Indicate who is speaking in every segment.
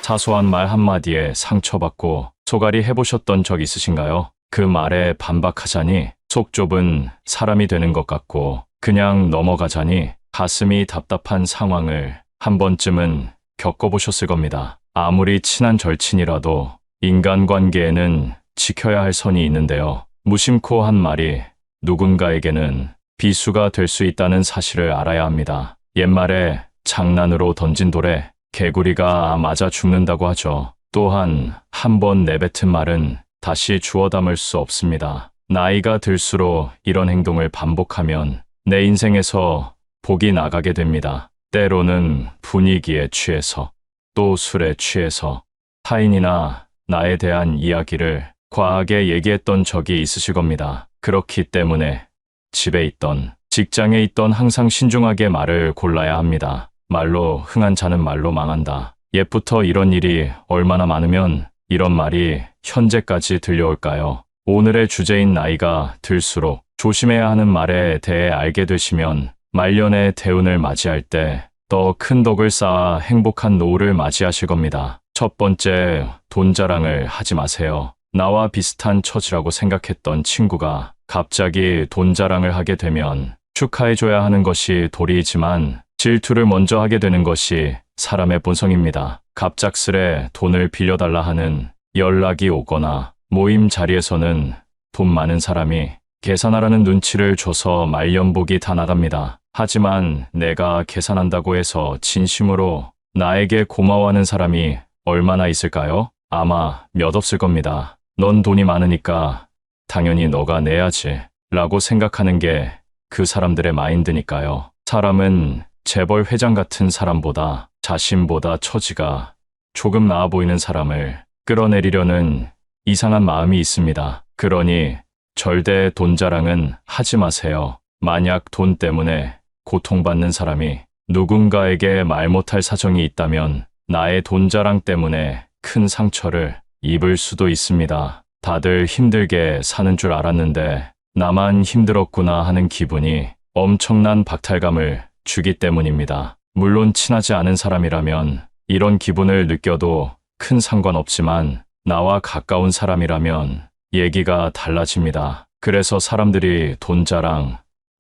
Speaker 1: 사소한 말 한마디에 상처받고 소갈이 해보셨던 적 있으신가요? 그 말에 반박하자니 속 좁은 사람이 되는 것 같고 그냥 넘어가자니 가슴이 답답한 상황을 한 번쯤은 겪어보셨을 겁니다. 아무리 친한 절친이라도 인간관계에는 지켜야 할 선이 있는데요. 무심코 한 말이 누군가에게는 비수가 될 수 있다는 사실을 알아야 합니다. 옛말에 장난으로 던진 돌에 개구리가 맞아 죽는다고 하죠. 또한 한 번 내뱉은 말은 다시 주워 담을 수 없습니다. 나이가 들수록 이런 행동을 반복하면 내 인생에서 복이 나가게 됩니다. 때로는 분위기에 취해서, 또 술에 취해서 타인이나 나에 대한 이야기를 과하게 얘기했던 적이 있으실 겁니다. 그렇기 때문에 집에 있던, 직장에 있던 항상 신중하게 말을 골라야 합니다. 말로 흥한 자는 말로 망한다. 옛부터 이런 일이 얼마나 많으면 이런 말이 현재까지 들려올까요? 오늘의 주제인 나이가 들수록 조심해야 하는 말에 대해 알게 되시면 말년의 대운을 맞이할 때 더 큰 덕을 쌓아 행복한 노후를 맞이하실 겁니다. 첫 번째, 돈 자랑을 하지 마세요. 나와 비슷한 처지라고 생각했던 친구가 갑자기 돈 자랑을 하게 되면 축하해줘야 하는 것이 도리이지만 질투를 먼저 하게 되는 것이 사람의 본성입니다. 갑작스레 돈을 빌려달라 하는 연락이 오거나 모임 자리에서는 돈 많은 사람이 계산하라는 눈치를 줘서 말년복이 다 나갑니다. 하지만 내가 계산한다고 해서 진심으로 나에게 고마워하는 사람이 얼마나 있을까요? 아마 몇 없을 겁니다. 넌 돈이 많으니까 당연히 너가 내야지 라고 생각하는 게 그 사람들의 마인드니까요. 사람은 재벌 회장 같은 사람보다 자신보다 처지가 조금 나아 보이는 사람을 끌어내리려는 이상한 마음이 있습니다. 그러니 절대 돈 자랑은 하지 마세요. 만약 돈 때문에 고통받는 사람이 누군가에게 말 못할 사정이 있다면 나의 돈 자랑 때문에 큰 상처를 입을 수도 있습니다. 다들 힘들게 사는 줄 알았는데 나만 힘들었구나 하는 기분이 엄청난 박탈감을 주기 때문입니다. 물론 친하지 않은 사람이라면 이런 기분을 느껴도 큰 상관없지만 나와 가까운 사람이라면 얘기가 달라집니다. 그래서 사람들이 돈 자랑,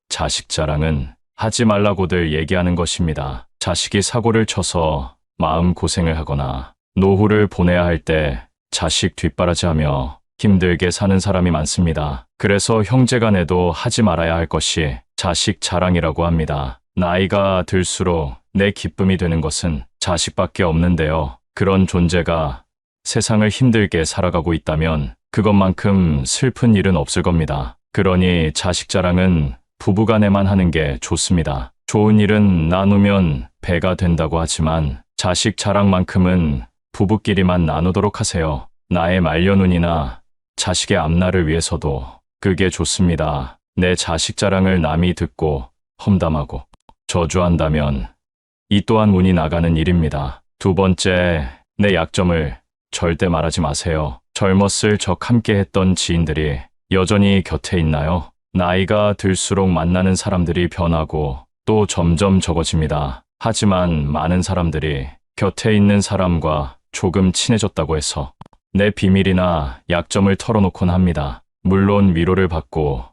Speaker 1: 자식 자랑은 하지 말라고들 얘기하는 것입니다. 자식이 사고를 쳐서 마음고생을 하거나 노후를 보내야 할 때 자식 뒷바라지하며 힘들게 사는 사람이 많습니다. 그래서 형제간에도 하지 말아야 할 것이 자식 자랑이라고 합니다. 나이가 들수록 내 기쁨이 되는 것은 자식밖에 없는데요. 그런 존재가 세상을 힘들게 살아가고 있다면 그것만큼 슬픈 일은 없을 겁니다. 그러니 자식 자랑은 부부간에만 하는 게 좋습니다. 좋은 일은 나누면 배가 된다고 하지만 자식 자랑만큼은 부부끼리만 나누도록 하세요. 나의 말년운이나 자식의 앞날을 위해서도 그게 좋습니다. 내 자식 자랑을 남이 듣고 험담하고 저주한다면 이 또한 운이 나가는 일입니다. 두 번째, 내 약점을 절대 말하지 마세요. 젊었을 적 함께 했던 지인들이 여전히 곁에 있나요? 나이가 들수록 만나는 사람들이 변하고 또 점점 적어집니다. 하지만 많은 사람들이 곁에 있는 사람과 조금 친해졌다고 해서 내 비밀이나 약점을 털어놓곤 합니다. 물론 위로를 받고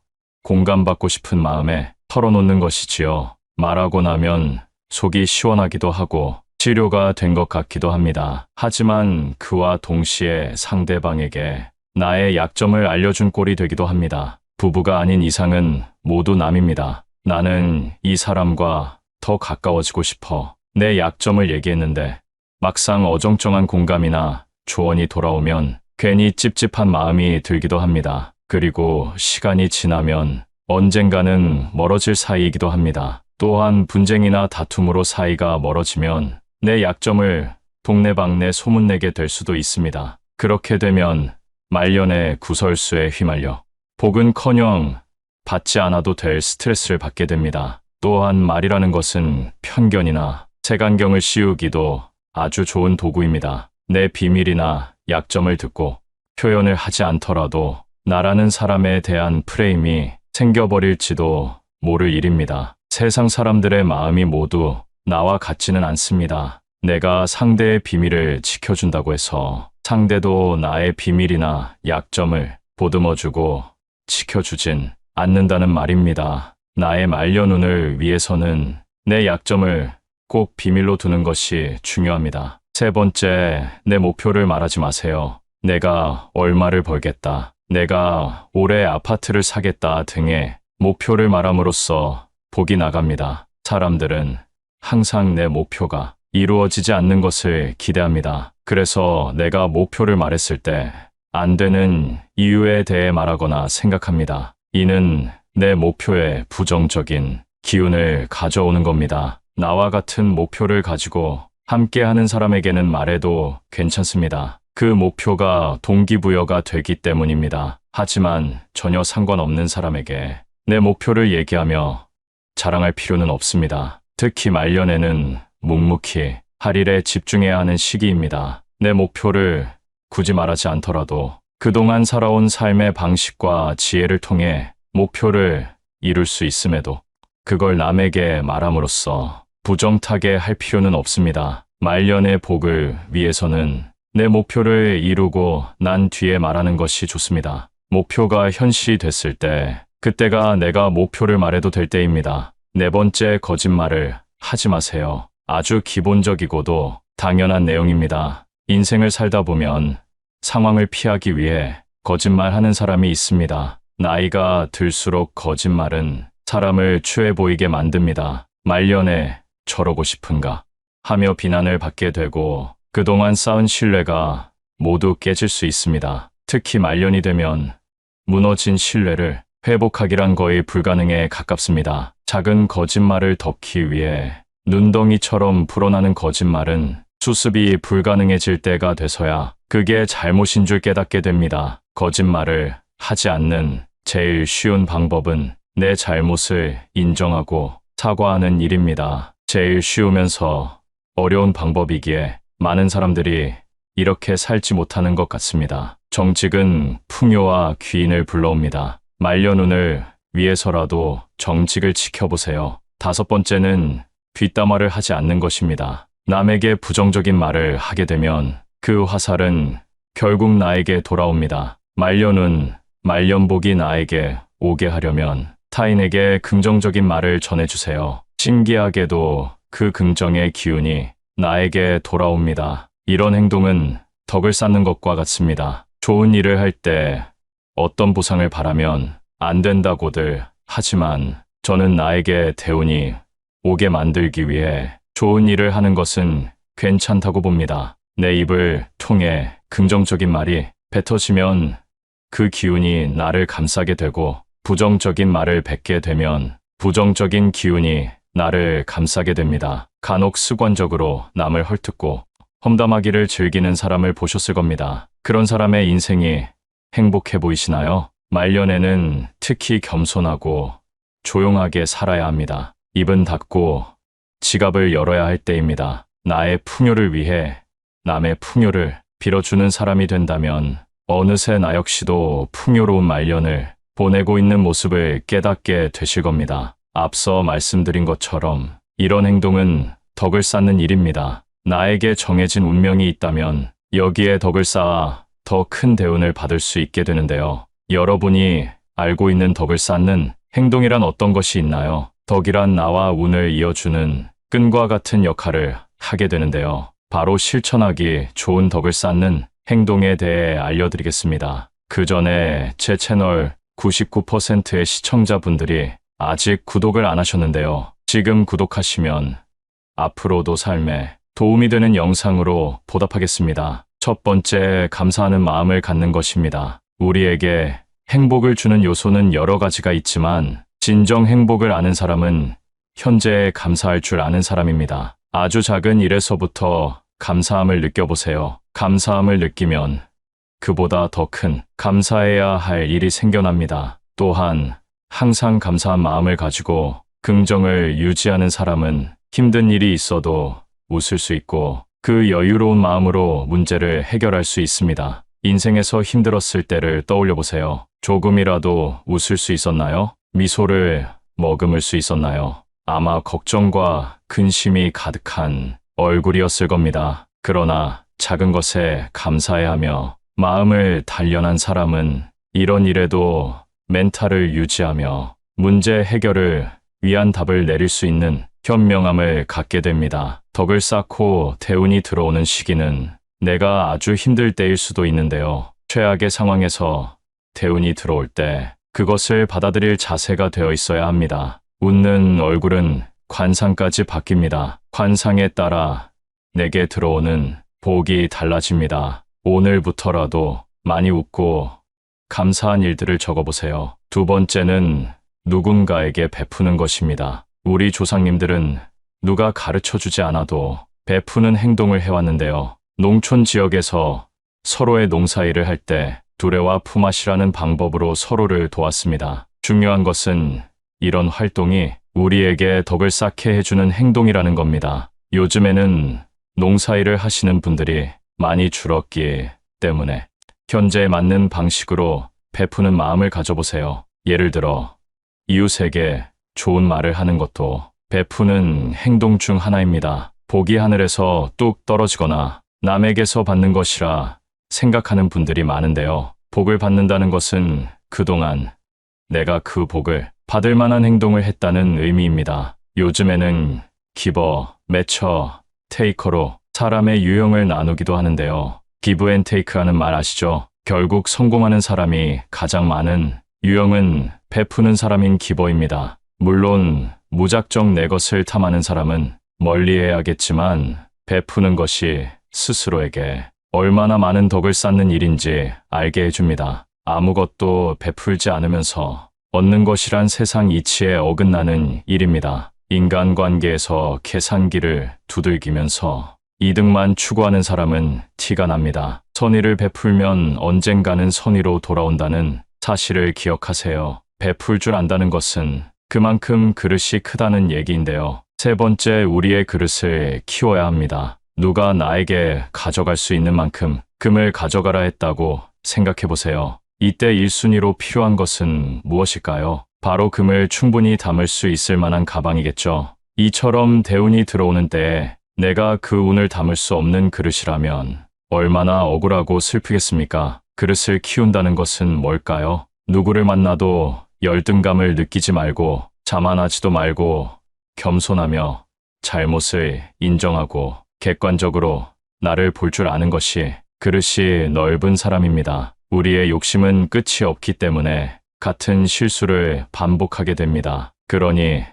Speaker 1: 공감받고 싶은 마음에 털어놓는 것이지요. 말하고 나면 속이 시원하기도 하고 치료가 된 것 같기도 합니다. 하지만 그와 동시에 상대방에게 나의 약점을 알려준 꼴이 되기도 합니다. 부부가 아닌 이상은 모두 남입니다. 나는 이 사람과 더 가까워지고 싶어 내 약점을 얘기했는데 막상 어정쩡한 공감이나 조언이 돌아오면 괜히 찝찝한 마음이 들기도 합니다. 그리고 시간이 지나면 언젠가는 멀어질 사이이기도 합니다. 또한 분쟁이나 다툼으로 사이가 멀어지면 내 약점을 동네방네 소문내게 될 수도 있습니다. 그렇게 되면 말년의 구설수에 휘말려 복은커녕 받지 않아도 될 스트레스를 받게 됩니다. 또한 말이라는 것은 편견이나 색안경을 씌우기도 아주 좋은 도구입니다. 내 비밀이나 약점을 듣고 표현을 하지 않더라도 나라는 사람에 대한 프레임이 생겨버릴지도 모를 일입니다. 세상 사람들의 마음이 모두 나와 같지는 않습니다. 내가 상대의 비밀을 지켜준다고 해서 상대도 나의 비밀이나 약점을 보듬어주고 지켜주진 않는다는 말입니다. 나의 말년운을 위해서는 내 약점을 꼭 비밀로 두는 것이 중요합니다. 세 번째, 내 목표를 말하지 마세요. 내가 얼마를 벌겠다, 내가 올해 아파트를 사겠다 등의 목표를 말함으로써 복이 나갑니다. 사람들은 항상 내 목표가 이루어지지 않는 것을 기대합니다. 그래서 내가 목표를 말했을 때 안 되는 이유에 대해 말하거나 생각합니다. 이는 내 목표에 부정적인 기운을 가져오는 겁니다. 나와 같은 목표를 가지고 함께하는 사람에게는 말해도 괜찮습니다. 그 목표가 동기부여가 되기 때문입니다. 하지만 전혀 상관없는 사람에게 내 목표를 얘기하며 자랑할 필요는 없습니다. 특히 말년에는 묵묵히 할 일에 집중해야 하는 시기입니다. 내 목표를 굳이 말하지 않더라도 그동안 살아온 삶의 방식과 지혜를 통해 목표를 이룰 수 있음에도 그걸 남에게 말함으로써 부정타게 할 필요는 없습니다. 말년의 복을 위해서는 내 목표를 이루고 난 뒤에 말하는 것이 좋습니다. 목표가 현실이 됐을 때 그때가 내가 목표를 말해도 될 때입니다. 네 번째, 거짓말을 하지 마세요. 아주 기본적이고도 당연한 내용입니다. 인생을 살다 보면 상황을 피하기 위해 거짓말하는 사람이 있습니다. 나이가 들수록 거짓말은 사람을 추해 보이게 만듭니다. 말년에 저러고 싶은가 하며 비난을 받게 되고 그동안 쌓은 신뢰가 모두 깨질 수 있습니다. 특히 말년이 되면 무너진 신뢰를 회복하기란 거의 불가능에 가깝습니다. 작은 거짓말을 덮기 위해 눈덩이처럼 불어나는 거짓말은 수습이 불가능해질 때가 돼서야 그게 잘못인 줄 깨닫게 됩니다. 거짓말을 하지 않는 제일 쉬운 방법은 내 잘못을 인정하고 사과하는 일입니다. 제일 쉬우면서 어려운 방법이기에 많은 사람들이 이렇게 살지 못하는 것 같습니다. 정직은 풍요와 귀인을 불러옵니다. 말년운을 위해서라도 정직을 지켜보세요. 다섯 번째는 뒷담화를 하지 않는 것입니다. 남에게 부정적인 말을 하게 되면 그 화살은 결국 나에게 돌아옵니다. 말년운, 말년복이 나에게 오게 하려면 타인에게 긍정적인 말을 전해주세요. 신기하게도 그 긍정의 기운이 나에게 돌아옵니다. 이런 행동은 덕을 쌓는 것과 같습니다. 좋은 일을 할 때 어떤 보상을 바라면 안 된다고들 하지만 저는 나에게 대운이 오게 만들기 위해 좋은 일을 하는 것은 괜찮다고 봅니다. 내 입을 통해 긍정적인 말이 뱉어지면 그 기운이 나를 감싸게 되고 부정적인 말을 뱉게 되면 부정적인 기운이 나를 감싸게 됩니다. 간혹 습관적으로 남을 헐뜯고 험담하기를 즐기는 사람을 보셨을 겁니다. 그런 사람의 인생이 행복해 보이시나요? 말년에는 특히 겸손하고 조용하게 살아야 합니다. 입은 닫고 지갑을 열어야 할 때입니다. 나의 풍요를 위해 남의 풍요를 빌어주는 사람이 된다면 어느새 나 역시도 풍요로운 말년을 보내고 있는 모습을 깨닫게 되실 겁니다. 앞서 말씀드린 것처럼 이런 행동은 덕을 쌓는 일입니다. 나에게 정해진 운명이 있다면 여기에 덕을 쌓아 더 큰 대운을 받을 수 있게 되는데요. 여러분이 알고 있는 덕을 쌓는 행동이란 어떤 것이 있나요? 덕이란 나와 운을 이어주는 끈과 같은 역할을 하게 되는데요. 바로 실천하기 좋은 덕을 쌓는 행동에 대해 알려드리겠습니다. 그 전에 제 채널 99%의 시청자분들이 아직 구독을 안 하셨는데요. 지금 구독하시면 앞으로도 삶에 도움이 되는 영상으로 보답하겠습니다. 첫 번째, 감사하는 마음을 갖는 것입니다. 우리에게 행복을 주는 요소는 여러 가지가 있지만 진정 행복을 아는 사람은 현재에 감사할 줄 아는 사람입니다. 아주 작은 일에서부터 감사함을 느껴보세요. 감사함을 느끼면 그보다 더 큰 감사해야 할 일이 생겨납니다. 또한 항상 감사한 마음을 가지고 긍정을 유지하는 사람은 힘든 일이 있어도 웃을 수 있고 그 여유로운 마음으로 문제를 해결할 수 있습니다. 인생에서 힘들었을 때를 떠올려 보세요. 조금이라도 웃을 수 있었나요? 미소를 머금을 수 있었나요? 아마 걱정과 근심이 가득한 얼굴이었을 겁니다. 그러나 작은 것에 감사해하며 마음을 단련한 사람은 이런 일에도 멘탈을 유지하며 문제 해결을 위한 답을 내릴 수 있는 현명함을 갖게 됩니다. 덕을 쌓고 대운이 들어오는 시기는 내가 아주 힘들 때일 수도 있는데요. 최악의 상황에서 대운이 들어올 때 그것을 받아들일 자세가 되어 있어야 합니다. 웃는 얼굴은 관상까지 바뀝니다. 관상에 따라 내게 들어오는 복이 달라집니다. 오늘부터라도 많이 웃고 감사한 일들을 적어보세요. 두 번째는 누군가에게 베푸는 것입니다. 우리 조상님들은 누가 가르쳐주지 않아도 베푸는 행동을 해왔는데요. 농촌 지역에서 서로의 농사일을 할 때 두레와 품앗이라는 방법으로 서로를 도왔습니다. 중요한 것은 이런 활동이 우리에게 덕을 쌓게 해주는 행동이라는 겁니다. 요즘에는 농사일을 하시는 분들이 많이 줄었기 때문에 현재에 맞는 방식으로 베푸는 마음을 가져보세요. 예를 들어 이웃에게 좋은 말을 하는 것도 베푸는 행동 중 하나입니다. 복이 하늘에서 뚝 떨어지거나 남에게서 받는 것이라 생각하는 분들이 많은데요. 복을 받는다는 것은 그동안 내가 그 복을 받을 만한 행동을 했다는 의미입니다. 요즘에는 기버, 매처, 테이커로 사람의 유형을 나누기도 하는데요. 기브 앤 테이크라는 말 아시죠? 결국 성공하는 사람이 가장 많은 유형은 베푸는 사람인 기버입니다. 물론 무작정 내 것을 탐하는 사람은 멀리해야겠지만 베푸는 것이 스스로에게 얼마나 많은 덕을 쌓는 일인지 알게 해줍니다. 아무것도 베풀지 않으면서 얻는 것이란 세상 이치에 어긋나는 일입니다. 인간관계에서 계산기를 두들기면서 이득만 추구하는 사람은 티가 납니다. 선의를 베풀면 언젠가는 선의로 돌아온다는 사실을 기억하세요. 베풀 줄 안다는 것은 그만큼 그릇이 크다는 얘기인데요. 세 번째, 우리의 그릇을 키워야 합니다. 누가 나에게 가져갈 수 있는 만큼 금을 가져가라 했다고 생각해 보세요. 이때 1순위로 필요한 것은 무엇일까요? 바로 금을 충분히 담을 수 있을 만한 가방이겠죠. 이처럼 대운이 들어오는 때에 내가 그 운을 담을 수 없는 그릇이라면 얼마나 억울하고 슬프겠습니까? 그릇을 키운다는 것은 뭘까요? 누구를 만나도 열등감을 느끼지 말고 자만하지도 말고 겸손하며 잘못을 인정하고 객관적으로 나를 볼 줄 아는 것이 그릇이 넓은 사람입니다. 우리의 욕심은 끝이 없기 때문에 같은 실수를 반복하게 됩니다. 그러니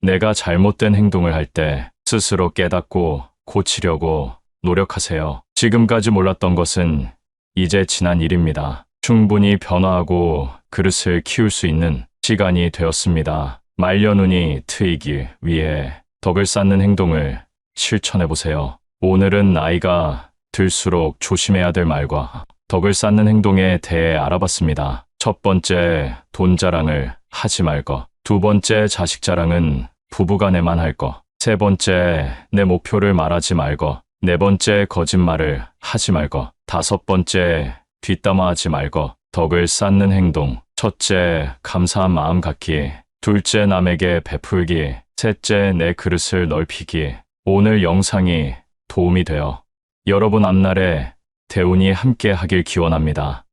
Speaker 1: 내가 잘못된 행동을 할 때 스스로 깨닫고 고치려고 노력하세요. 지금까지 몰랐던 것은 이제 지난 일입니다. 충분히 변화하고 그릇을 키울 수 있는 시간이 되었습니다. 말년운이 트이기 위해 덕을 쌓는 행동을 실천해보세요. 오늘은 나이가 들수록 조심해야 될 말과 덕을 쌓는 행동에 대해 알아봤습니다. 첫 번째, 돈 자랑을 하지 말 것. 두 번째, 자식 자랑은 부부간에만 할 것. 세 번째, 내 목표를 말하지 말 것. 네 번째, 거짓말을 하지 말 것. 다섯 번째, 뒷담화하지 말 것. 덕을 쌓는 행동. 첫째, 감사한 마음 갖기. 둘째, 남에게 베풀기. 셋째, 내 그릇을 넓히기. 오늘 영상이 도움이 되어 여러분 앞날에 대운이 함께 하길 기원합니다.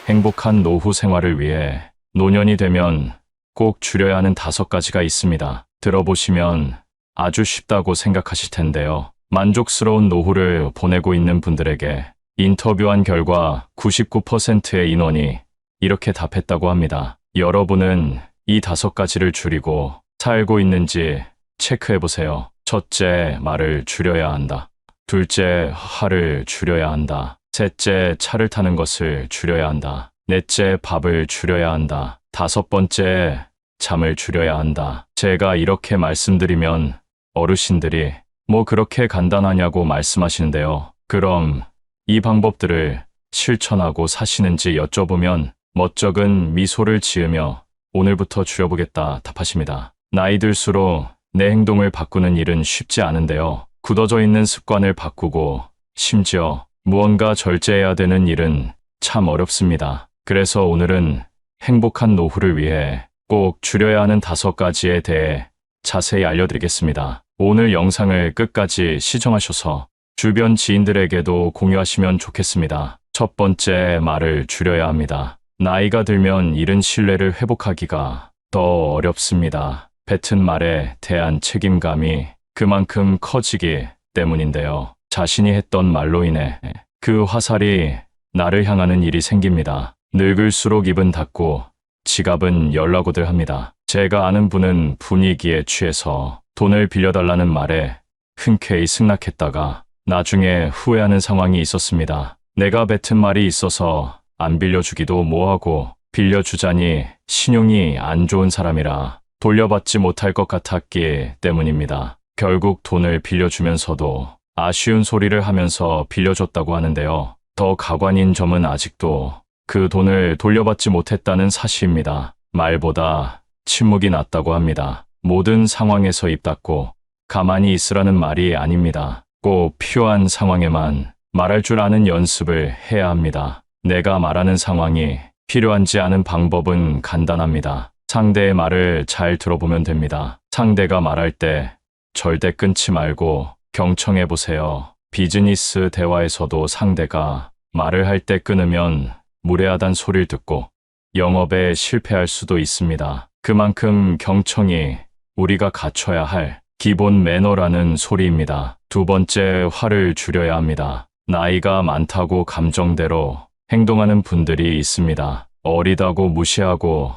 Speaker 1: 행복한 노후 생활을 위해 노년이 되면 꼭 줄여야 하는 5가지가 있습니다. 들어보시면 아주 쉽다고 생각하실 텐데요. 만족스러운 노후를 보내고 있는 분들에게 인터뷰한 결과 99%의 인원이 이렇게 답했다고 합니다. 여러분은 이 5가지를 줄이고 살고 있는지 체크해보세요. 첫째, 말을 줄여야 한다. 둘째, 화를 줄여야 한다. 셋째, 차를 타는 것을 줄여야 한다. 넷째, 밥을 줄여야 한다. 다섯 번째, 잠을 줄여야 한다. 제가 이렇게 말씀드리면 어르신들이 뭐 그렇게 간단하냐고 말씀하시는데요. 그럼 이 방법들을 실천하고 사시는지 여쭤보면 멋쩍은 미소를 지으며 오늘부터 줄여보겠다 답하십니다. 나이 들수록 내 행동을 바꾸는 일은 쉽지 않은데요. 굳어져 있는 습관을 바꾸고 심지어 무언가 절제해야 되는 일은 참 어렵습니다. 그래서 오늘은 행복한 노후를 위해 꼭 줄여야 하는 5가지에 대해 자세히 알려드리겠습니다. 오늘 영상을 끝까지 시청하셔서 주변 지인들에게도 공유하시면 좋겠습니다. 첫 번째, 말을 줄여야 합니다. 나이가 들면 잃은 신뢰를 회복하기가 더 어렵습니다. 뱉은 말에 대한 책임감이 그만큼 커지기 때문인데요. 자신이 했던 말로 인해 그 화살이 나를 향하는 일이 생깁니다. 늙을수록 입은 닫고 지갑은 열라고들 합니다. 제가 아는 분은 분위기에 취해서 돈을 빌려달라는 말에 흔쾌히 승낙했다가 나중에 후회하는 상황이 있었습니다. 내가 뱉은 말이 있어서 안 빌려주기도 뭐하고 빌려주자니 신용이 안 좋은 사람이라 돌려받지 못할 것 같았기 때문입니다. 결국 돈을 빌려주면서도 아쉬운 소리를 하면서 빌려줬다고 하는데요. 더 가관인 점은 아직도 그 돈을 돌려받지 못했다는 사실입니다. 말보다 침묵이 낫다고 합니다. 모든 상황에서 입 닫고 가만히 있으라는 말이 아닙니다. 꼭 필요한 상황에만 말할 줄 아는 연습을 해야 합니다. 내가 말하는 상황이 필요한지 아는 방법은 간단합니다. 상대의 말을 잘 들어보면 됩니다. 상대가 말할 때 절대 끊지 말고 경청해 보세요. 비즈니스 대화에서도 상대가 말을 할 때 끊으면 무례하단 소리를 듣고 영업에 실패할 수도 있습니다. 그만큼 경청이 우리가 갖춰야 할 기본 매너라는 소리입니다. 두 번째, 화를 줄여야 합니다. 나이가 많다고 감정대로 행동하는 분들이 있습니다. 어리다고 무시하고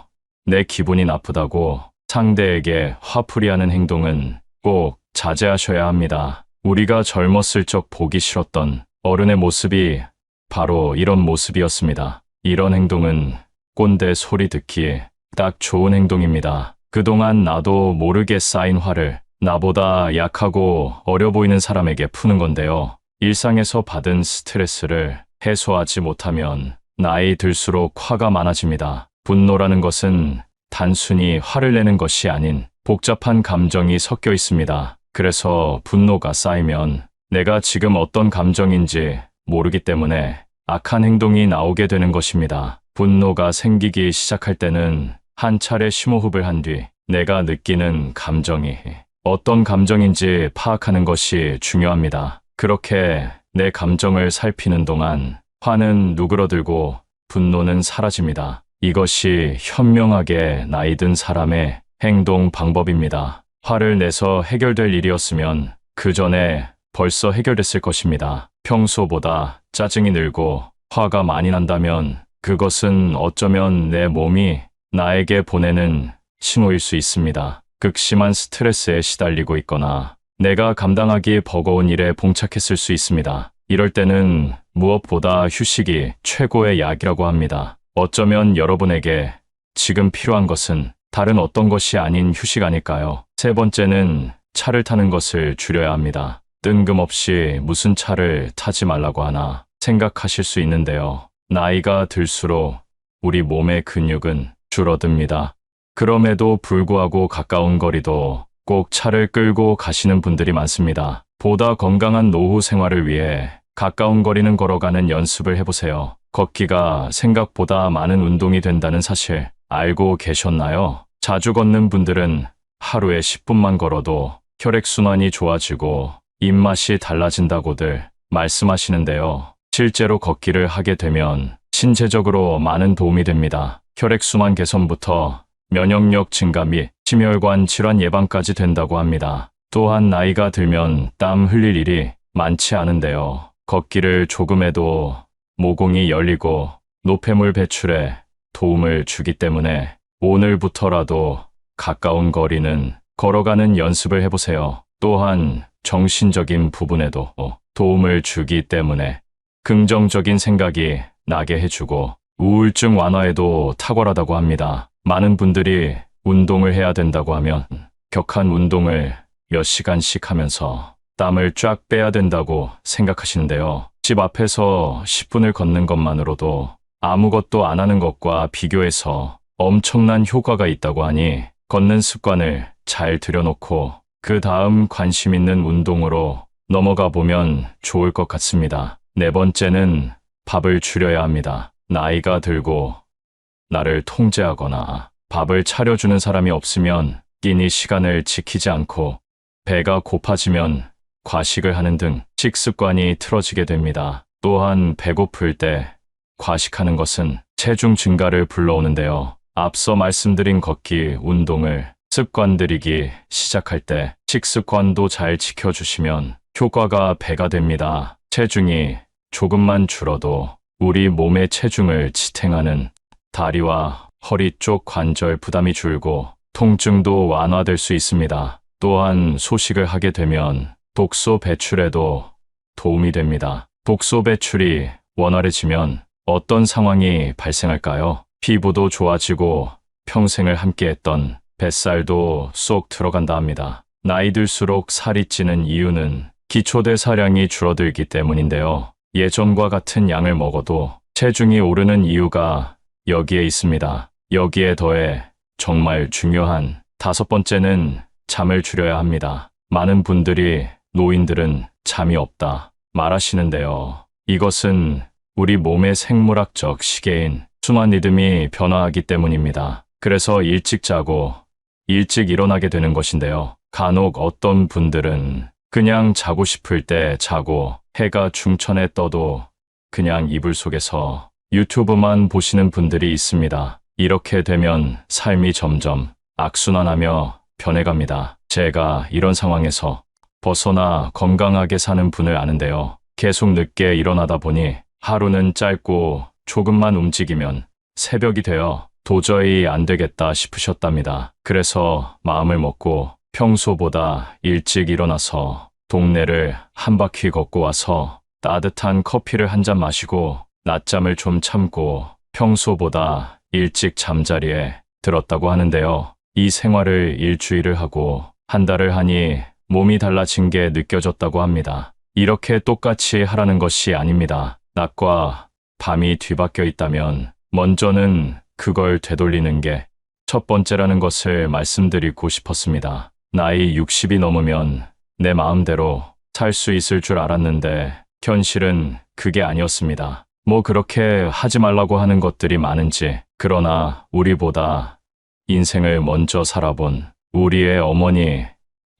Speaker 1: 내 기분이 나쁘다고 상대에게 화풀이하는 행동은 꼭 자제하셔야 합니다. 우리가 젊었을 적 보기 싫었던 어른의 모습이 바로 이런 모습이었습니다. 이런 행동은 꼰대 소리 듣기에 딱 좋은 행동입니다. 그동안 나도 모르게 쌓인 화를 나보다 약하고 어려 보이는 사람에게 푸는 건데요. 일상에서 받은 스트레스를 해소하지 못하면 나이 들수록 화가 많아집니다. 분노라는 것은 단순히 화를 내는 것이 아닌 복잡한 감정이 섞여 있습니다. 그래서 분노가 쌓이면 내가 지금 어떤 감정인지 모르기 때문에 악한 행동이 나오게 되는 것입니다. 분노가 생기기 시작할 때는 한 차례 심호흡을 한 뒤 내가 느끼는 감정이 어떤 감정인지 파악하는 것이 중요합니다. 그렇게 내 감정을 살피는 동안 화는 누그러들고 분노는 사라집니다. 이것이 현명하게 나이 든 사람의 행동 방법입니다. 화를 내서 해결될 일이었으면 그 전에 벌써 해결됐을 것입니다. 평소보다 짜증이 늘고 화가 많이 난다면 그것은 어쩌면 내 몸이 나에게 보내는 신호일 수 있습니다. 극심한 스트레스에 시달리고 있거나 내가 감당하기 버거운 일에 봉착했을 수 있습니다. 이럴 때는 무엇보다 휴식이 최고의 약이라고 합니다. 어쩌면 여러분에게 지금 필요한 것은 다른 어떤 것이 아닌 휴식 아닐까요? 세 번째는 차를 타는 것을 줄여야 합니다. 뜬금없이 무슨 차를 타지 말라고 하나 생각하실 수 있는데요. 나이가 들수록 우리 몸의 근육은 줄어듭니다. 그럼에도 불구하고 가까운 거리도 꼭 차를 끌고 가시는 분들이 많습니다. 보다 건강한 노후 생활을 위해 가까운 거리는 걸어가는 연습을 해보세요. 걷기가 생각보다 많은 운동이 된다는 사실 알고 계셨나요? 자주 걷는 분들은 하루에 10분만 걸어도 혈액순환이 좋아지고 입맛이 달라진다고들 말씀하시는데요. 실제로 걷기를 하게 되면 신체적으로 많은 도움이 됩니다. 혈액순환 개선부터 면역력 증가 및 심혈관 질환 예방까지 된다고 합니다. 또한 나이가 들면 땀 흘릴 일이 많지 않은데요. 걷기를 조금 해도 모공이 열리고 노폐물 배출에 도움을 주기 때문에 오늘부터라도 가까운 거리는 걸어가는 연습을 해보세요. 또한 정신적인 부분에도 도움을 주기 때문에 긍정적인 생각이 나게 해주고 우울증 완화에도 탁월하다고 합니다. 많은 분들이 운동을 해야 된다고 하면 격한 운동을 몇 시간씩 하면서 땀을 쫙 빼야 된다고 생각하시는데요. 집 앞에서 10분을 걷는 것만으로도 아무것도 안 하는 것과 비교해서 엄청난 효과가 있다고 하니 걷는 습관을 잘 들여놓고 그 다음 관심 있는 운동으로 넘어가 보면 좋을 것 같습니다. 네 번째는 밥을 줄여야 합니다. 나이가 들고 나를 통제하거나 밥을 차려주는 사람이 없으면 끼니 시간을 지키지 않고 배가 고파지면 과식을 하는 등 식습관이 틀어지게 됩니다. 또한 배고플 때 과식하는 것은 체중 증가를 불러오는데요. 앞서 말씀드린 걷기, 운동을 습관들이기 시작할 때 식습관도 잘 지켜주시면 효과가 배가 됩니다. 체중이 조금만 줄어도 우리 몸의 체중을 지탱하는 다리와 허리 쪽 관절 부담이 줄고 통증도 완화될 수 있습니다. 또한 소식을 하게 되면 독소 배출에도 도움이 됩니다. 독소 배출이 원활해지면 어떤 상황이 발생할까요? 피부도 좋아지고 평생을 함께했던 뱃살도 쏙 들어간다 합니다. 나이 들수록 살이 찌는 이유는 기초대사량이 줄어들기 때문인데요. 예전과 같은 양을 먹어도 체중이 오르는 이유가 여기에 있습니다. 여기에 더해 정말 중요한 5번째는 잠을 줄여야 합니다. 많은 분들이 노인들은 잠이 없다 말하시는데요. 이것은 우리 몸의 생물학적 시계인 순환 리듬이 변화하기 때문입니다. 그래서 일찍 자고 일찍 일어나게 되는 것인데요. 간혹 어떤 분들은 그냥 자고 싶을 때 자고 해가 중천에 떠도 그냥 이불 속에서 유튜브만 보시는 분들이 있습니다. 이렇게 되면 삶이 점점 악순환하며 변해갑니다. 제가 이런 상황에서 벗어나 건강하게 사는 분을 아는데요. 계속 늦게 일어나다 보니 하루는 짧고 조금만 움직이면 새벽이 되어 도저히 안 되겠다 싶으셨답니다. 그래서 마음을 먹고 평소보다 일찍 일어나서 동네를 한 바퀴 걷고 와서 따뜻한 커피를 한 잔 마시고 낮잠을 좀 참고 평소보다 일찍 잠자리에 들었다고 하는데요. 이 생활을 일주일을 하고 한 달을 하니 몸이 달라진 게 느껴졌다고 합니다. 이렇게 똑같이 하라는 것이 아닙니다. 낮과 밤이 뒤바뀌어 있다면 먼저는 그걸 되돌리는 게 첫 번째라는 것을 말씀드리고 싶었습니다. 나이 60이 넘으면 내 마음대로 살 수 있을 줄 알았는데 현실은 그게 아니었습니다. 뭐 그렇게 하지 말라고 하는 것들이 많은지, 그러나 우리보다 인생을 먼저 살아본 우리의 어머니,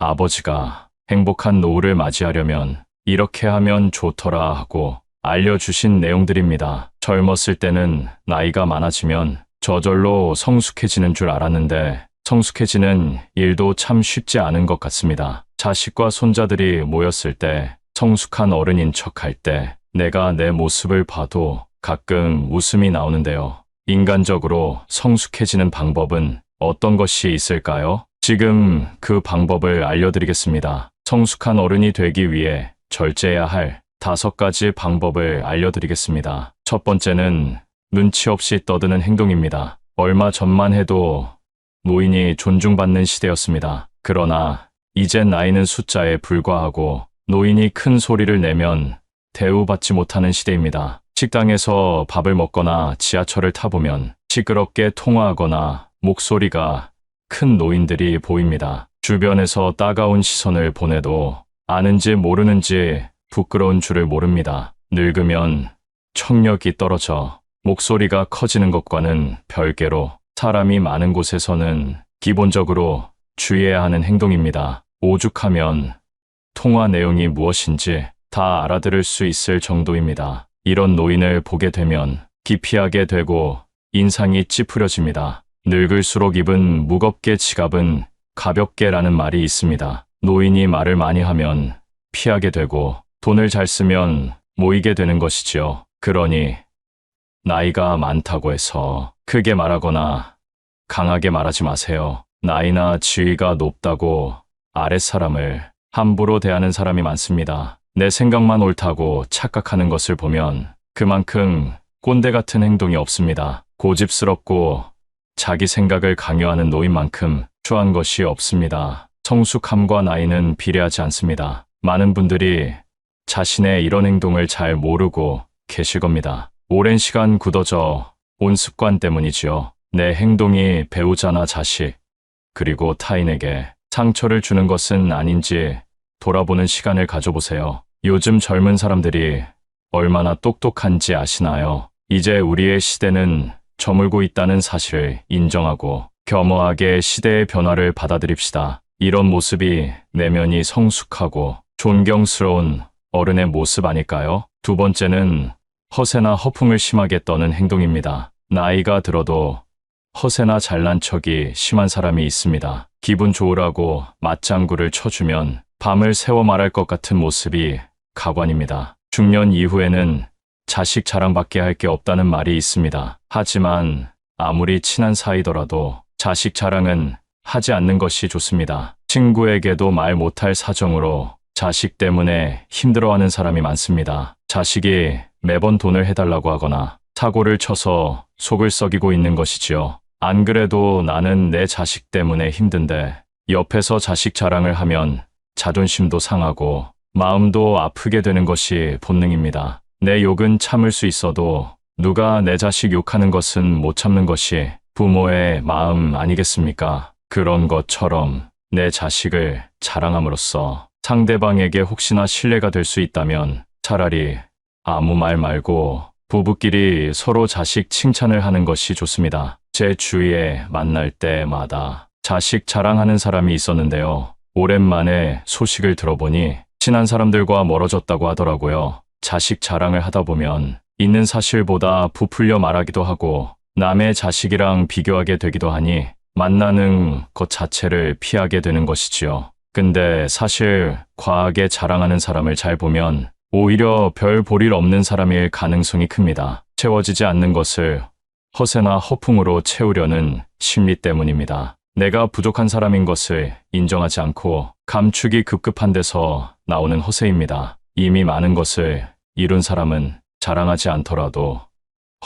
Speaker 1: 아버지가 행복한 노후를 맞이하려면 이렇게 하면 좋더라 하고 알려주신 내용들입니다. 젊었을 때는 나이가 많아지면 저절로 성숙해지는 줄 알았는데 성숙해지는 일도 참 쉽지 않은 것 같습니다. 자식과 손자들이 모였을 때 성숙한 어른인 척할 때 내가 내 모습을 봐도 가끔 웃음이 나오는데요. 인간적으로 성숙해지는 방법은 어떤 것이 있을까요? 지금 그 방법을 알려드리겠습니다. 성숙한 어른이 되기 위해 절제해야 할 5가지 방법을 알려드리겠습니다. 첫 번째는 눈치 없이 떠드는 행동입니다. 얼마 전만 해도 노인이 존중받는 시대였습니다. 그러나 이젠 나이는 숫자에 불과하고 노인이 큰 소리를 내면 대우받지 못하는 시대입니다. 식당에서 밥을 먹거나 지하철을 타보면 시끄럽게 통화하거나 목소리가 큰 노인들이 보입니다. 주변에서 따가운 시선을 보내도 아는지 모르는지 부끄러운 줄을 모릅니다. 늙으면 청력이 떨어져 목소리가 커지는 것과는 별개로 사람이 많은 곳에서는 기본적으로 주의해야 하는 행동입니다. 오죽하면 통화 내용이 무엇인지 다 알아들을 수 있을 정도입니다. 이런 노인을 보게 되면 기피하게 되고 인상이 찌푸려집니다. 늙을수록 입은 무겁게 지갑은 가볍게라는 말이 있습니다. 노인이 말을 많이 하면 피하게 되고 돈을 잘 쓰면 모이게 되는 것이지요. 그러니 나이가 많다고 해서 크게 말하거나 강하게 말하지 마세요. 나이나 지위가 높다고 아랫사람을 함부로 대하는 사람이 많습니다. 내 생각만 옳다고 착각하는 것을 보면 그만큼 꼰대 같은 행동이 없습니다. 고집스럽고 자기 생각을 강요하는 노인만큼 추한 것이 없습니다. 성숙함과 나이는 비례하지 않습니다. 많은 분들이 자신의 이런 행동을 잘 모르고 계실 겁니다. 오랜 시간 굳어져 온 습관 때문이지요. 내 행동이 배우자나 자식, 그리고 타인에게 상처를 주는 것은 아닌지 돌아보는 시간을 가져보세요. 요즘 젊은 사람들이 얼마나 똑똑한지 아시나요? 이제 우리의 시대는 저물고 있다는 사실을 인정하고 겸허하게 시대의 변화를 받아들입시다. 이런 모습이 내면이 성숙하고 존경스러운 어른의 모습 아닐까요? 두 번째는 허세나 허풍을 심하게 떠는 행동입니다. 나이가 들어도 허세나 잘난 척이 심한 사람이 있습니다. 기분 좋으라고 맞장구를 쳐주면 밤을 새워 말할 것 같은 모습이 가관입니다. 중년 이후에는 자식 자랑밖에 할 게 없다는 말이 있습니다. 하지만 아무리 친한 사이더라도 자식 자랑은 하지 않는 것이 좋습니다. 친구에게도 말 못할 사정으로 자식 때문에 힘들어하는 사람이 많습니다. 자식이 매번 돈을 해달라고 하거나 사고를 쳐서 속을 썩이고 있는 것이지요. 안 그래도 나는 내 자식 때문에 힘든데 옆에서 자식 자랑을 하면 자존심도 상하고 마음도 아프게 되는 것이 본능입니다. 내 욕은 참을 수 있어도 누가 내 자식 욕하는 것은 못 참는 것이 부모의 마음 아니겠습니까? 그런 것처럼 내 자식을 자랑함으로써 상대방에게 혹시나 신뢰가 될 수 있다면 차라리 아무 말 말고 부부끼리 서로 자식 칭찬을 하는 것이 좋습니다. 제 주위에 만날 때마다 자식 자랑하는 사람이 있었는데요. 오랜만에 소식을 들어보니 친한 사람들과 멀어졌다고 하더라고요. 자식 자랑을 하다 보면 있는 사실보다 부풀려 말하기도 하고 남의 자식이랑 비교하게 되기도 하니 만나는 것 자체를 피하게 되는 것이지요. 근데 사실 과하게 자랑하는 사람을 잘 보면 오히려 별 볼 일 없는 사람일 가능성이 큽니다. 채워지지 않는 것을 허세나 허풍으로 채우려는 심리 때문입니다. 내가 부족한 사람인 것을 인정하지 않고 감추기 급급한 데서 나오는 허세입니다. 이미 많은 것을 이룬 사람은 자랑하지 않더라도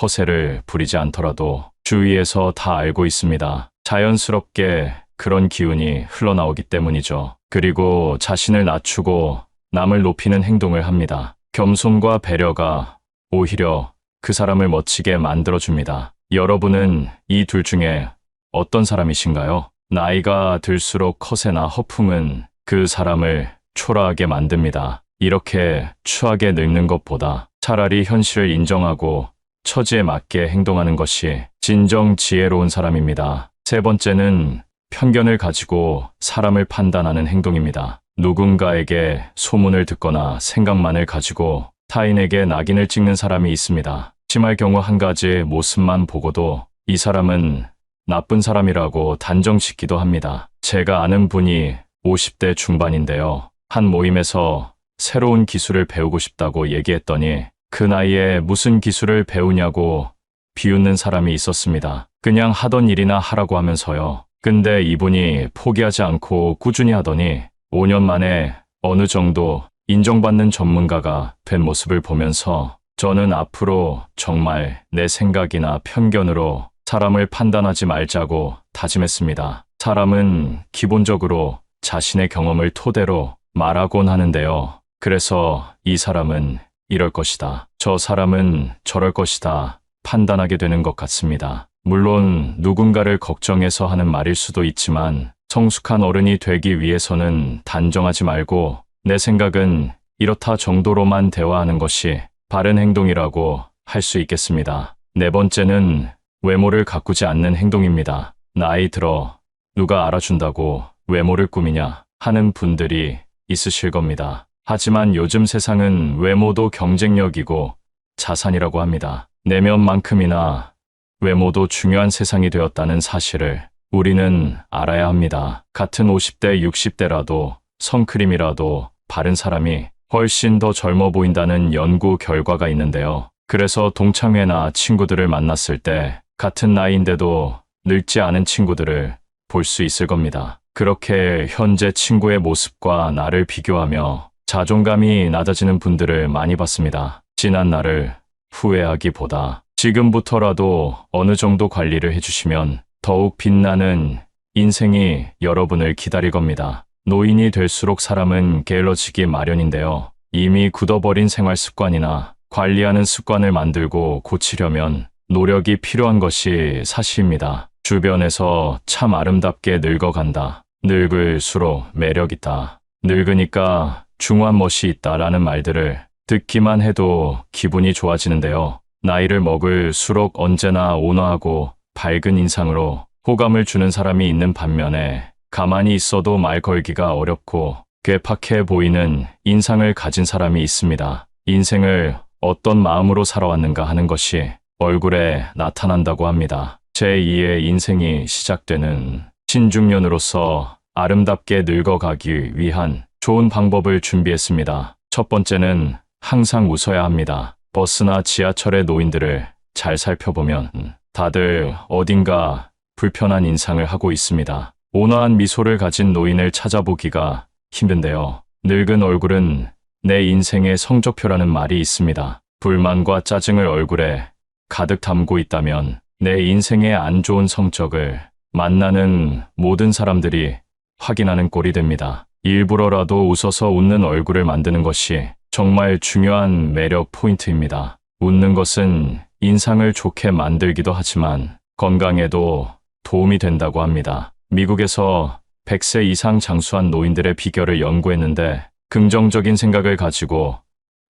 Speaker 1: 허세를 부리지 않더라도 주위에서 다 알고 있습니다. 자연스럽게 그런 기운이 흘러나오기 때문이죠. 그리고 자신을 낮추고 남을 높이는 행동을 합니다. 겸손과 배려가 오히려 그 사람을 멋지게 만들어줍니다. 여러분은 이 둘 중에 어떤 사람이신가요? 나이가 들수록 허세나 허풍은 그 사람을 초라하게 만듭니다. 이렇게 추하게 늙는 것보다 차라리 현실을 인정하고 처지에 맞게 행동하는 것이 진정 지혜로운 사람입니다. 세 번째는 편견을 가지고 사람을 판단하는 행동입니다. 누군가에게 소문을 듣거나 생각만을 가지고 타인에게 낙인을 찍는 사람이 있습니다. 심할 경우 한 가지 모습만 보고도 이 사람은 나쁜 사람이라고 단정짓기도 합니다. 제가 아는 분이 50대 중반인데요. 한 모임에서 새로운 기술을 배우고 싶다고 얘기했더니 그 나이에 무슨 기술을 배우냐고 비웃는 사람이 있었습니다. 그냥 하던 일이나 하라고 하면서요. 근데 이분이 포기하지 않고 꾸준히 하더니 5년 만에 어느 정도 인정받는 전문가가 된 모습을 보면서 저는 앞으로 정말 내 생각이나 편견으로 사람을 판단하지 말자고 다짐했습니다. 사람은 기본적으로 자신의 경험을 토대로 말하곤 하는데요. 그래서 이 사람은 이럴 것이다. 저 사람은 저럴 것이다. 판단하게 되는 것 같습니다. 물론 누군가를 걱정해서 하는 말일 수도 있지만 성숙한 어른이 되기 위해서는 단정하지 말고 내 생각은 이렇다 정도로만 대화하는 것이 바른 행동이라고 할 수 있겠습니다. 네 번째는 외모를 가꾸지 않는 행동입니다. 나이 들어 누가 알아준다고 외모를 꾸미냐 하는 분들이 있으실 겁니다. 하지만 요즘 세상은 외모도 경쟁력이고 자산이라고 합니다. 내면만큼이나 외모도 중요한 세상이 되었다는 사실을 우리는 알아야 합니다. 같은 50대, 60대라도 선크림이라도 바른 사람이 훨씬 더 젊어 보인다는 연구 결과가 있는데요. 그래서 동창회나 친구들을 만났을 때 같은 나이인데도 늙지 않은 친구들을 볼 수 있을 겁니다. 그렇게 현재 친구의 모습과 나를 비교하며 자존감이 낮아지는 분들을 많이 봤습니다. 지난 날을 후회하기보다 지금부터라도 어느 정도 관리를 해주시면 더욱 빛나는 인생이 여러분을 기다릴 겁니다. 노인이 될수록 사람은 게을러지기 마련인데요. 이미 굳어버린 생활 습관이나 관리하는 습관을 만들고 고치려면 노력이 필요한 것이 사실입니다. 주변에서 참 아름답게 늙어간다. 늙을수록 매력있다. 늙으니까 중후한 멋이 있다라는 말들을 듣기만 해도 기분이 좋아지는데요. 나이를 먹을수록 언제나 온화하고 밝은 인상으로 호감을 주는 사람이 있는 반면에 가만히 있어도 말 걸기가 어렵고 괴팍해 보이는 인상을 가진 사람이 있습니다. 인생을 어떤 마음으로 살아왔는가 하는 것이 얼굴에 나타난다고 합니다. 제2의 인생이 시작되는 신중년으로서 아름답게 늙어가기 위한 좋은 방법을 준비했습니다. 첫 번째는 항상 웃어야 합니다. 버스나 지하철의 노인들을 잘 살펴보면 다들 어딘가 불편한 인상을 하고 있습니다. 온화한 미소를 가진 노인을 찾아보기가 힘든데요. 늙은 얼굴은 내 인생의 성적표라는 말이 있습니다. 불만과 짜증을 얼굴에 가득 담고 있다면 내 인생의 안 좋은 성적을 만나는 모든 사람들이 확인하는 꼴이 됩니다. 일부러라도 웃어서 웃는 얼굴을 만드는 것이 정말 중요한 매력 포인트입니다. 웃는 것은 인상을 좋게 만들기도 하지만 건강에도 도움이 된다고 합니다. 미국에서 100세 이상 장수한 노인들의 비결을 연구했는데 긍정적인 생각을 가지고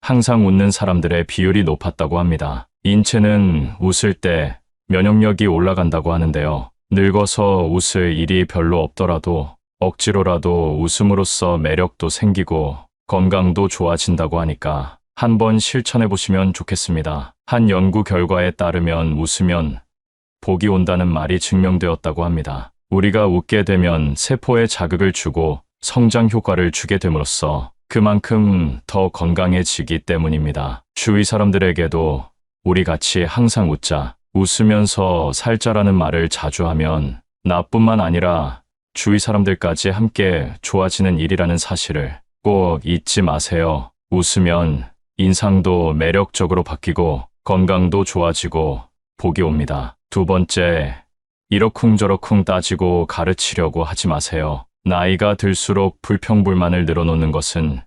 Speaker 1: 항상 웃는 사람들의 비율이 높았다고 합니다. 인체는 웃을 때 면역력이 올라간다고 하는데요. 늙어서 웃을 일이 별로 없더라도 억지로라도 웃음으로써 매력도 생기고 건강도 좋아진다고 하니까 한번 실천해 보시면 좋겠습니다. 한 연구 결과에 따르면 웃으면 복이 온다는 말이 증명되었다고 합니다. 우리가 웃게 되면 세포에 자극을 주고 성장 효과를 주게 됨으로써 그만큼 더 건강해지기 때문입니다. 주위 사람들에게도 우리 같이 항상 웃자, 웃으면서 살자라는 말을 자주 하면 나뿐만 아니라 주위 사람들까지 함께 좋아지는 일이라는 사실을 꼭 잊지 마세요. 웃으면 인상도 매력적으로 바뀌고 건강도 좋아지고 복이 옵니다. 두 번째, 이러쿵저러쿵 따지고 가르치려고 하지 마세요. 나이가 들수록 불평불만을 늘어놓는 것은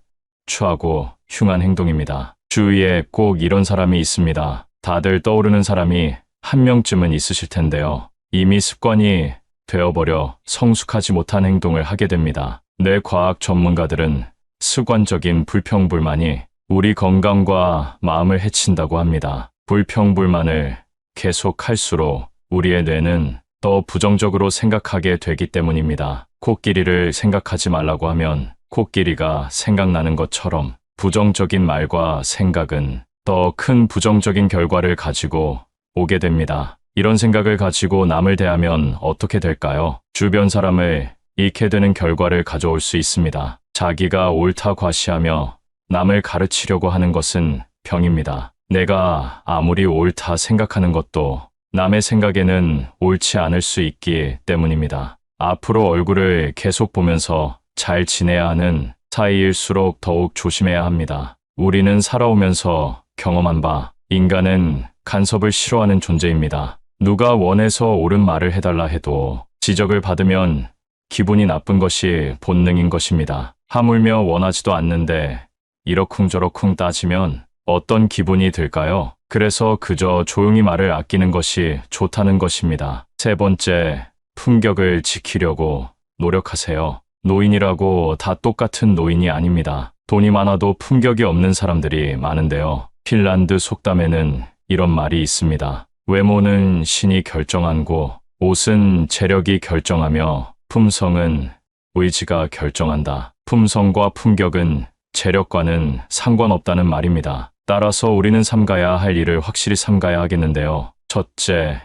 Speaker 1: 추하고 흉한 행동입니다. 주위에 꼭 이런 사람이 있습니다. 다들 떠오르는 사람이 한 명쯤은 있으실 텐데요. 이미 습관이 되어버려 성숙하지 못한 행동을 하게 됩니다. 뇌과학 전문가들은 습관적인 불평불만이 우리 건강과 마음을 해친다고 합니다. 불평불만을 계속할수록 우리의 뇌는 더 부정적으로 생각하게 되기 때문입니다. 코끼리를 생각하지 말라고 하면 코끼리가 생각나는 것처럼 부정적인 말과 생각은 더 큰 부정적인 결과를 가지고 오게 됩니다. 이런 생각을 가지고 남을 대하면 어떻게 될까요? 주변 사람을 잃게 되는 결과를 가져올 수 있습니다. 자기가 옳다 과시하며 남을 가르치려고 하는 것은 병입니다. 내가 아무리 옳다 생각하는 것도 남의 생각에는 옳지 않을 수 있기 때문입니다. 앞으로 얼굴을 계속 보면서 잘 지내야 하는 사이일수록 더욱 조심해야 합니다. 우리는 살아오면서 경험한 바, 인간은 간섭을 싫어하는 존재입니다. 누가 원해서 옳은 말을 해달라 해도 지적을 받으면 기분이 나쁜 것이 본능인 것입니다. 하물며 원하지도 않는데 이러쿵저러쿵 따지면 어떤 기분이 들까요? 그래서 그저 조용히 말을 아끼는 것이 좋다는 것입니다. 세 번째, 품격을 지키려고 노력하세요. 노인이라고 다 똑같은 노인이 아닙니다. 돈이 많아도 품격이 없는 사람들이 많은데요. 핀란드 속담에는 이런 말이 있습니다. 외모는 신이 결정하고 옷은 재력이 결정하며 품성은 의지가 결정한다. 품성과 품격은 재력과는 상관없다는 말입니다. 따라서 우리는 삼가야 할 일을 확실히 삼가야 하겠는데요. 첫째,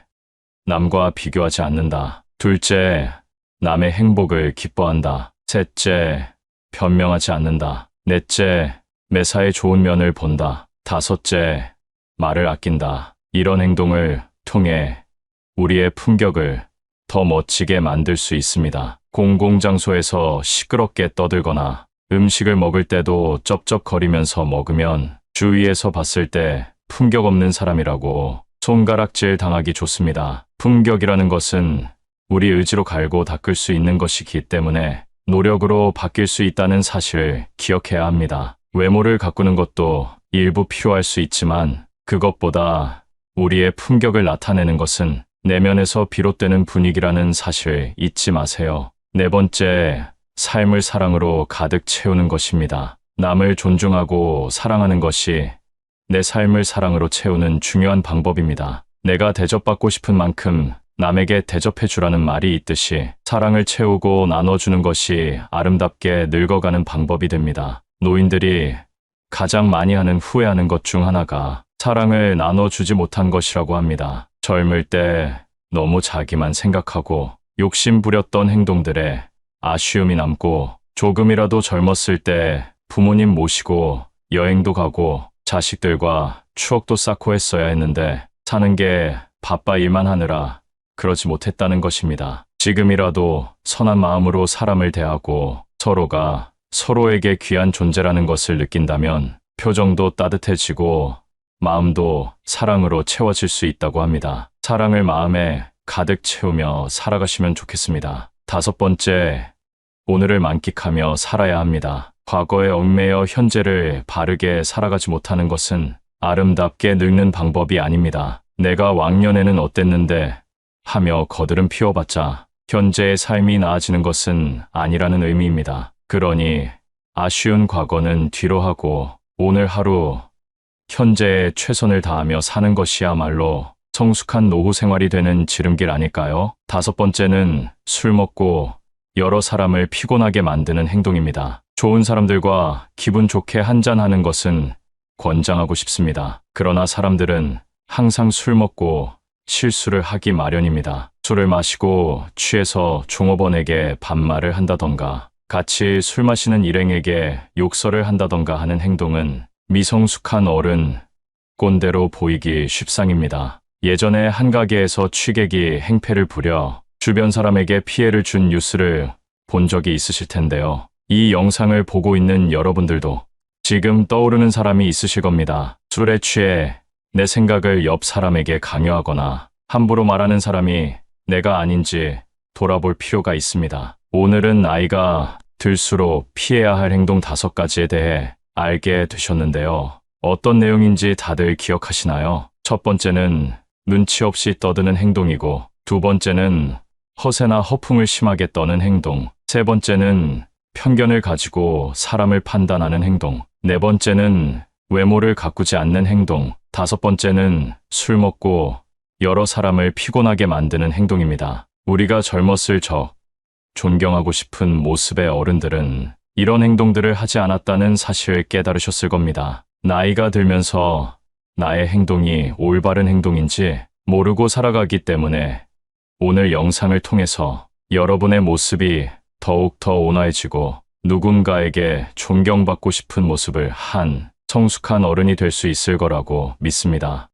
Speaker 1: 남과 비교하지 않는다. 둘째, 남의 행복을 기뻐한다. 셋째, 변명하지 않는다. 넷째, 매사에 좋은 면을 본다. 다섯째, 말을 아낀다. 이런 행동을 통해 우리의 품격을 더 멋지게 만들 수 있습니다. 공공장소에서 시끄럽게 떠들거나 음식을 먹을 때도 쩝쩝거리면서 먹으면 주위에서 봤을 때 품격 없는 사람이라고 손가락질 당하기 좋습니다. 품격이라는 것은 우리 의지로 갈고 닦을 수 있는 것이기 때문에 노력으로 바뀔 수 있다는 사실을 기억해야 합니다. 외모를 가꾸는 것도 일부 필요할 수 있지만 그것보다 우리의 품격을 나타내는 것은 내면에서 비롯되는 분위기라는 사실 잊지 마세요. 네 번째, 삶을 사랑으로 가득 채우는 것입니다. 남을 존중하고 사랑하는 것이 내 삶을 사랑으로 채우는 중요한 방법입니다. 내가 대접받고 싶은 만큼 남에게 대접해 주라는 말이 있듯이 사랑을 채우고 나눠주는 것이 아름답게 늙어가는 방법이 됩니다. 노인들이 가장 많이 하는 후회하는 것 중 하나가 사랑을 나눠주지 못한 것이라고 합니다. 젊을 때 너무 자기만 생각하고 욕심 부렸던 행동들에 아쉬움이 남고 조금이라도 젊었을 때 부모님 모시고 여행도 가고 자식들과 추억도 쌓고 했어야 했는데 사는 게 바빠 일만 하느라 그러지 못했다는 것입니다. 지금이라도 선한 마음으로 사람을 대하고 서로가 서로에게 귀한 존재라는 것을 느낀다면 표정도 따뜻해지고 마음도 사랑으로 채워질 수 있다고 합니다. 사랑을 마음에 가득 채우며 살아가시면 좋겠습니다. 5번째, 오늘을 만끽하며 살아야 합니다. 과거에 얽매여 현재를 바르게 살아가지 못하는 것은 아름답게 늙는 방법이 아닙니다. 내가 왕년에는 어땠는데 하며 거들은 피워봤자 현재의 삶이 나아지는 것은 아니라는 의미입니다. 그러니 아쉬운 과거는 뒤로 하고 오늘 하루 현재에 최선을 다하며 사는 것이야말로 성숙한 노후 생활이 되는 지름길 아닐까요? 5번째는 술 먹고 여러 사람을 피곤하게 만드는 행동입니다. 좋은 사람들과 기분 좋게 한잔하는 것은 권장하고 싶습니다. 그러나 사람들은 항상 술 먹고 실수를 하기 마련입니다. 술을 마시고 취해서 종업원에게 반말을 한다던가 같이 술 마시는 일행에게 욕설을 한다던가 하는 행동은 미성숙한 어른, 꼰대로 보이기 쉽상입니다. 예전에 한 가게에서 취객이 행패를 부려 주변 사람에게 피해를 준 뉴스를 본 적이 있으실 텐데요. 이 영상을 보고 있는 여러분들도 지금 떠오르는 사람이 있으실 겁니다. 술에 취해 내 생각을 옆 사람에게 강요하거나 함부로 말하는 사람이 내가 아닌지 돌아볼 필요가 있습니다. 오늘은 나이가 들수록 피해야 할 행동 5가지에 대해 알게 되셨는데요. 어떤 내용인지 다들 기억하시나요? 첫 번째는 눈치 없이 떠드는 행동이고, 2번째는 허세나 허풍을 심하게 떠는 행동, 3번째는 편견을 가지고 사람을 판단하는 행동, 4번째는 외모를 가꾸지 않는 행동, 5번째는 술 먹고 여러 사람을 피곤하게 만드는 행동입니다. 우리가 젊었을 적 존경하고 싶은 모습의 어른들은 이런 행동들을 하지 않았다는 사실을 깨달으셨을 겁니다. 나이가 들면서 나의 행동이 올바른 행동인지 모르고 살아가기 때문에 오늘 영상을 통해서 여러분의 모습이 더욱더 온화해지고 누군가에게 존경받고 싶은 모습을 한 성숙한 어른이 될 수 있을 거라고 믿습니다.